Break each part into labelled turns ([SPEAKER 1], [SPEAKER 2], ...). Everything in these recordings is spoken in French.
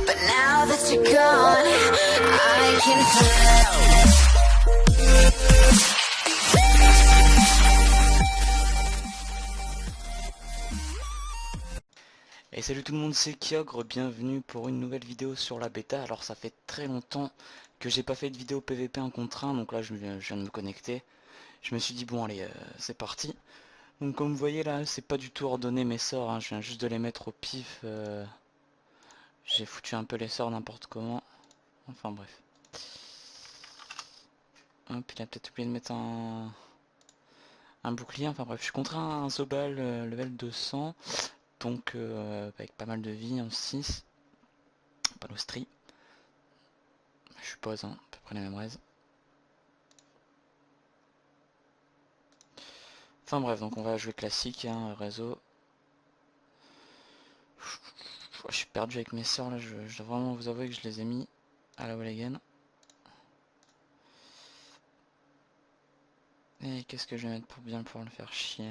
[SPEAKER 1] But now that you're gone, I can tell.
[SPEAKER 2] Et salut tout le monde, c'est Kyogre, bienvenue pour une nouvelle vidéo sur la bêta. Alors ça fait très longtemps que j'ai pas fait de vidéo PVP 1 contre 1, donc là je viens de me connecter. Je me suis dit bon allez, c'est parti. Donc comme vous voyez là, c'est pas du tout ordonné mes sorts, hein, je viens juste de les mettre au pif. J'ai foutu un peu les sorts n'importe comment. Enfin bref. Hop, il a peut-être oublié de mettre un bouclier, enfin bref, je suis contre un Zobal level 200. Donc avec pas mal de vie en 6. Palostri. Je suppose, hein, à peu près la même raise. Enfin bref, donc on va jouer classique, hein, réseau. Je suis perdu avec mes sorts là, je dois vraiment vous avouer que je les ai mis à la wall again. Et qu'est-ce que je vais mettre pour bien pouvoir le faire chier?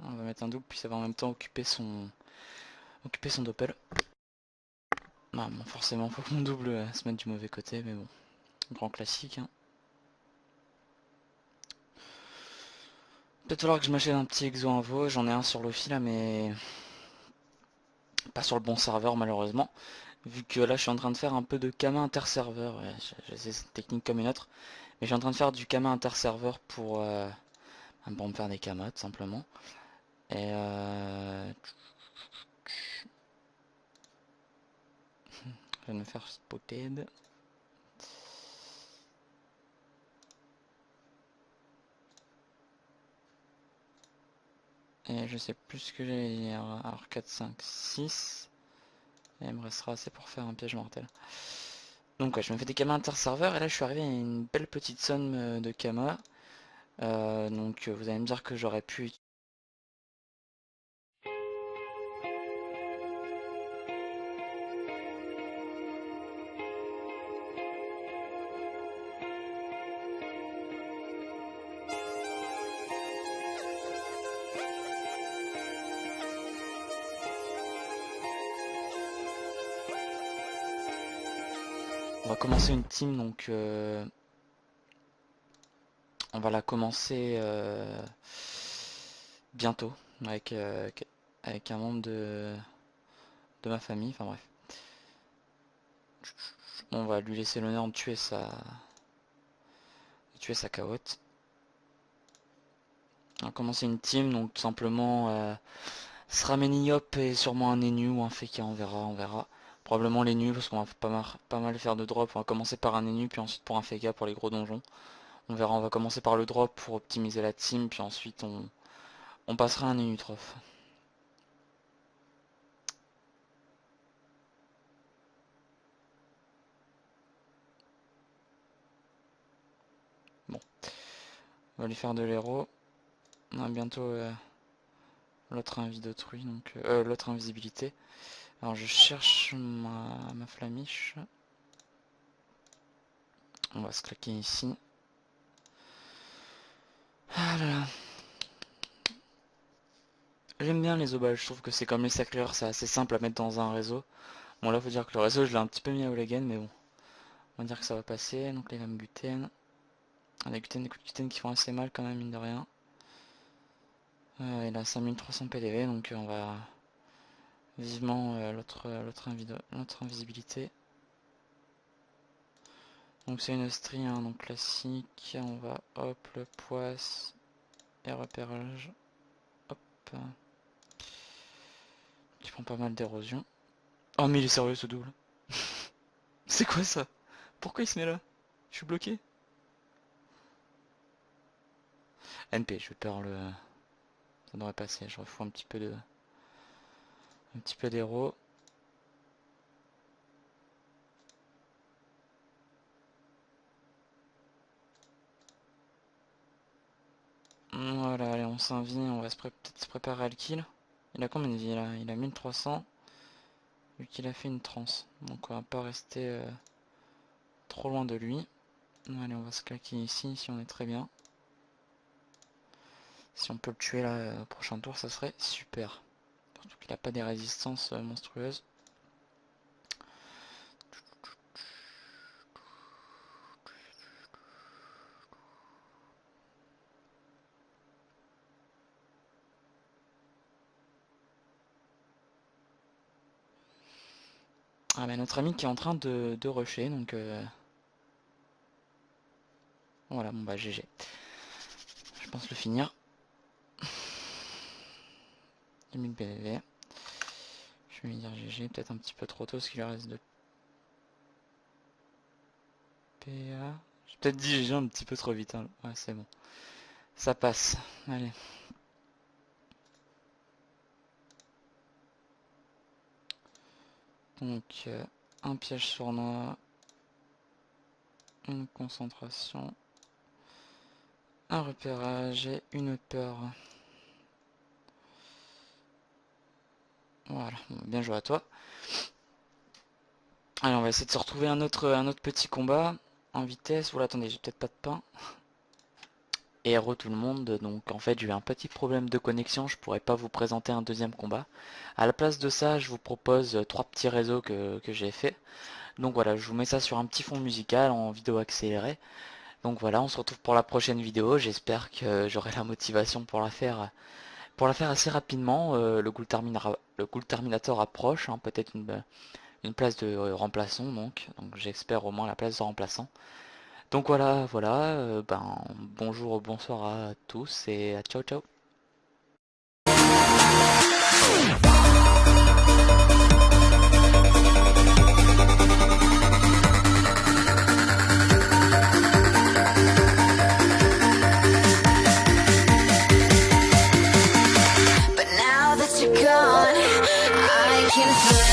[SPEAKER 2] On va mettre un double, puis ça va en même temps occuper son doppel. Non, bon, forcément, faut que mon double se mette du mauvais côté, mais bon, grand classique. Hein. Peut-être falloir que je m'achète un petit exo invo, j'en ai un sur l'offi là, mais pas sur le bon serveur malheureusement. Vu que là je suis en train de faire un peu de Kama inter-serveur, ouais, j'ai cette technique comme une autre. Mais je suis en train de faire du Kama inter-serveur pour me faire des Kamas tout simplement. Et je vais me faire spotted. Et je sais plus ce que j'ai dire. Alors 4, 5, 6. Et il me restera assez pour faire un piège mortel. Donc ouais, je me fais des Kamas inter-serveur et là je suis arrivé à une belle petite somme de Kama. Donc vous allez me dire que j'aurais pu. On va commencer une team, donc on va la commencer bientôt avec un membre de ma famille. Enfin bref, on va lui laisser l'honneur de tuer sa cahotte. On va commencer une team, donc tout simplement ce sera Méniop et sûrement un Enu ou un Feka, on verra. Probablement les nus parce qu'on va pas mal faire de drop. On va commencer par un Enu puis ensuite pour un Feka pour les gros donjons. On verra, on va commencer par le drop pour optimiser la team puis ensuite on passera un Enu troph. Bon, on va lui faire de l'héros. On a bientôt l'autre invis d'autrui, donc l'autre invisibilité. Alors je cherche ma flamiche. On va se claquer ici. Ah là là. J'aime bien les obals, je trouve que c'est comme les sacleurs, c'est assez simple à mettre dans un réseau. Bon là faut dire que le réseau je l'ai un petit peu mis à Hooligan, mais bon. On va dire que ça va passer, donc les lames gluten. Des gluten, des coups de gluten qui font assez mal quand même, mine de rien. Il a 5300 PDV, donc on va vivement l'autre invisibilité. Donc c'est une strie, hein, donc classique. On va hop, le poisse et repérage. Hop. Qui prend pas mal d'érosion. Oh mais il est sérieux ce double. C'est quoi ça? Pourquoi il se met là? Je suis bloqué. NP, je vais perdre le. Ça devrait passer, je refous un petit peu d'héros. Voilà, allez, on s'invite, on va peut-être se préparer à le kill. Il a combien de vie là? Il a 1300. Vu qu'il a fait une transe. Donc on va pas rester trop loin de lui. Allez, on va se claquer ici, si on est très bien. Si on peut le tuer là au prochain tour, ça serait super. Surtout qu'il a pas des résistances monstrueuses. Ah bah notre ami qui est en train de rusher, donc voilà, bon bah GG. Je pense le finir. 2000 PVV. Je vais lui dire GG, peut-être un petit peu trop tôt parce qu'il lui reste de PA. J'ai peut-être dit GG un petit peu trop vite, hein. Ouais, c'est bon. Ça passe. Allez. Donc, un piège sournois. Une concentration. Un repérage et une peur. Voilà, bon, bien joué à toi. Allez, on va essayer de se retrouver un autre petit combat en vitesse. Voilà, attendez, j'ai peut-être pas de pain. Et hello tout le monde, donc en fait j'ai eu un petit problème de connexion, je pourrais pas vous présenter un deuxième combat. À la place de ça, je vous propose trois petits réseaux que j'ai fait. Donc voilà, je vous mets ça sur un petit fond musical en vidéo accélérée. Donc voilà, on se retrouve pour la prochaine vidéo, j'espère que j'aurai la motivation pour la faire assez rapidement. Le Ghoul Terminator approche, hein, peut-être une place de remplaçant, donc j'espère au moins la place de remplaçant. Donc voilà, voilà, bonjour, bonsoir à tous et à ciao ciao.
[SPEAKER 1] But now that you're gone, I can feel.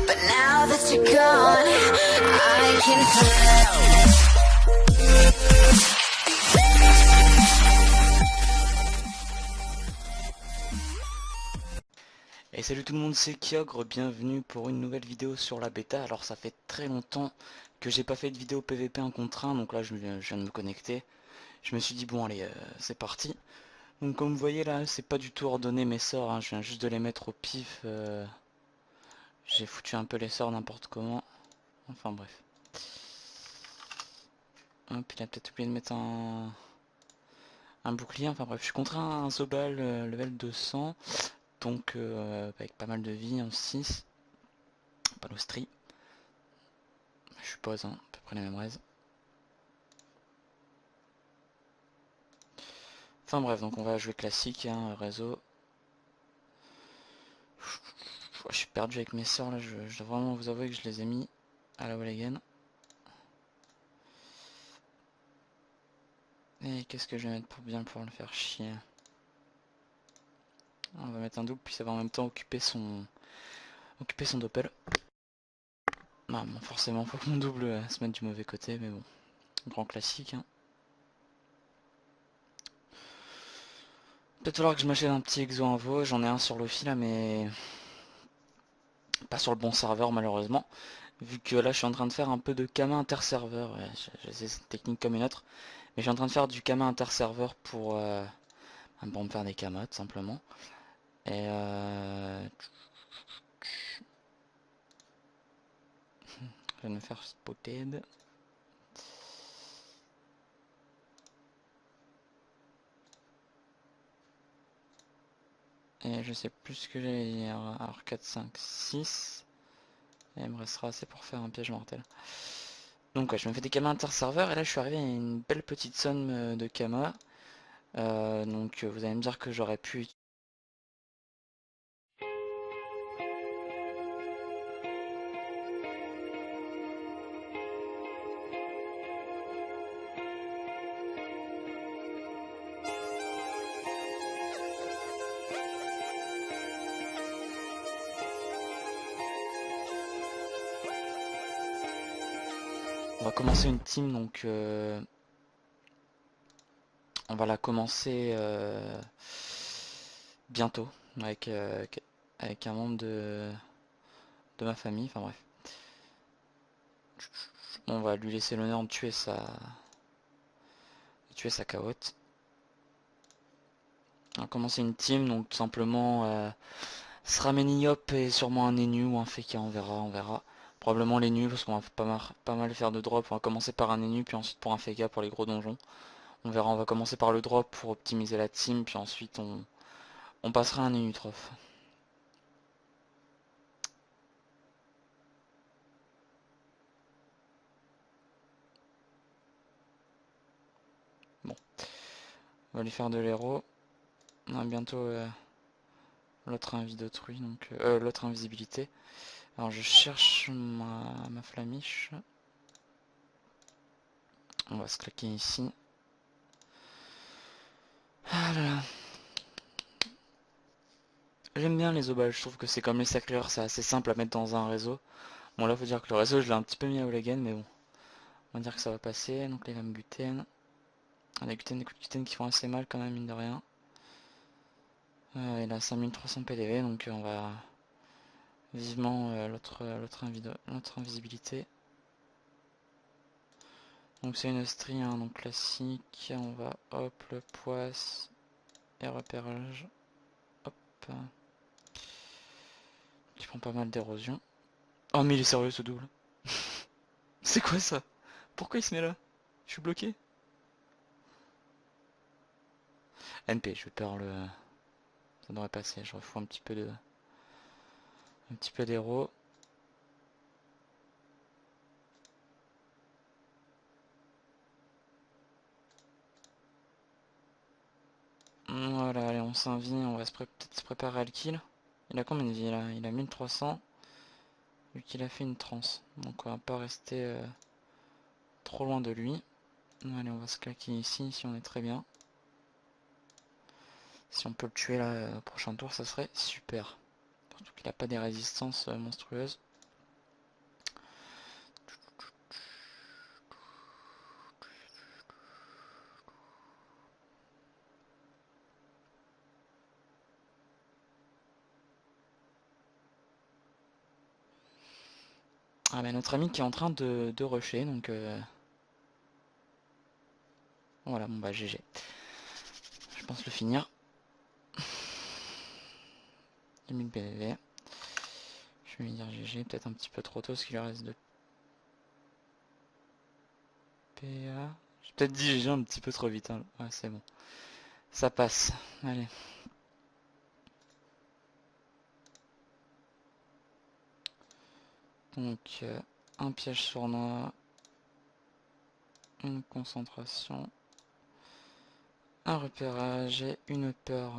[SPEAKER 1] But now that you're gone, I can feel.
[SPEAKER 2] Et salut tout le monde, c'est Kyogre, bienvenue pour une nouvelle vidéo sur la bêta. Alors ça fait très longtemps que j'ai pas fait de vidéo PVP 1 contre 1, donc là je viens de me connecter. Je me suis dit bon allez, c'est parti. Donc comme vous voyez là, c'est pas du tout ordonné mes sorts, hein, je viens juste de les mettre au pif. J'ai foutu un peu les sorts n'importe comment. Enfin bref. Hop, il a peut-être oublié de mettre un bouclier, enfin bref, je suis contre un Zobal level 200, donc avec pas mal de vie en 6, Palostri, je suppose, hein, à peu près les mêmes raises. Enfin bref, donc on va jouer classique, hein, réseau. Je suis perdu avec mes sorts là, je dois vraiment vous avouer que je les ai mis à la wall again. Et qu'est-ce que je vais mettre pour bien pouvoir le faire chier? On va mettre un double, puis ça va en même temps occuper son doppel. Non, bon, forcément, faut que mon double se mette du mauvais côté, mais bon, grand classique, hein. Peut-être falloir que je m'achète un petit exo invo, j'en ai un sur l'offi là, mais pas sur le bon serveur malheureusement. Vu que là je suis en train de faire un peu de Kama inter-serveur, ouais, j'essaie cette technique comme une autre, mais je suis en train de faire du Kama inter-serveur pour me faire des Kamas tout simplement. Et je vais me faire spotted. Et je sais plus ce que j'allais dire. Alors 4, 5, 6. Et il me restera assez pour faire un piège mortel. Donc ouais, je me fais des Kama inter-serveur et là je suis arrivé à une belle petite somme de Kama. Donc vous allez me dire que j'aurais pu On va commencer une team, donc on va la commencer bientôt avec un membre de ma famille. Enfin bref, on va lui laisser l'honneur de tuer sa cahotte. On va commencer une team, donc tout simplement ce sera Méniop et sûrement un Enu ou un Feka, on verra. Probablement les nus parce qu'on va pas mal faire de drop. On va commencer par un Enu puis ensuite pour un Feka pour les gros donjons. On verra, on va commencer par le drop pour optimiser la team, puis ensuite on passera un Enu troph. Bon, on va lui faire de l'héros. On a bientôt l'autre invis d'autrui, donc l'autre invisibilité. Alors je cherche ma flamiche. On va se claquer ici. Ah là là. J'aime bien les obages, je trouve que c'est comme les sacreurs, c'est assez simple à mettre dans un réseau. Bon là faut dire que le réseau je l'ai un petit peu mis à Hooligan, mais bon. On va dire que ça va passer, donc les lames gluten. On a gluten, des coups de gluten qui font assez mal quand même, mine de rien. Il a 5300 PDV, donc on va vivement l'autre invisibilité. Donc c'est une strie, hein, donc classique. On va hop, le poisse et repérage. Hop. Qui prend pas mal d'érosion. Oh mais il est sérieux ce double. C'est quoi ça? Pourquoi il se met là? Je suis bloqué. MP, je vais perdre le... Ça devrait passer, je refous un petit peu d'héros. Voilà, allez, on s'invite, on va peut-être se préparer à le kill. Il a combien de vie là? Il a 1300. Vu qu'il a fait une transe. Donc on va pas rester trop loin de lui. Allez, on va se claquer ici si on est très bien. Si on peut le tuer là au prochain tour, ça serait super. Surtout qu'il a pas des résistances monstrueuses. Ah bah notre ami qui est en train de rusher, donc voilà, bon bah GG. Je pense le finir. 2000 PV. Je vais lui dire GG, peut-être un petit peu trop tôt parce qu'il lui reste de PA. J'ai peut-être dit GG un petit peu trop vite, hein. Ouais, c'est bon. Ça passe. Allez. Donc, un piège sournois. Une concentration. Un repérage et une peur.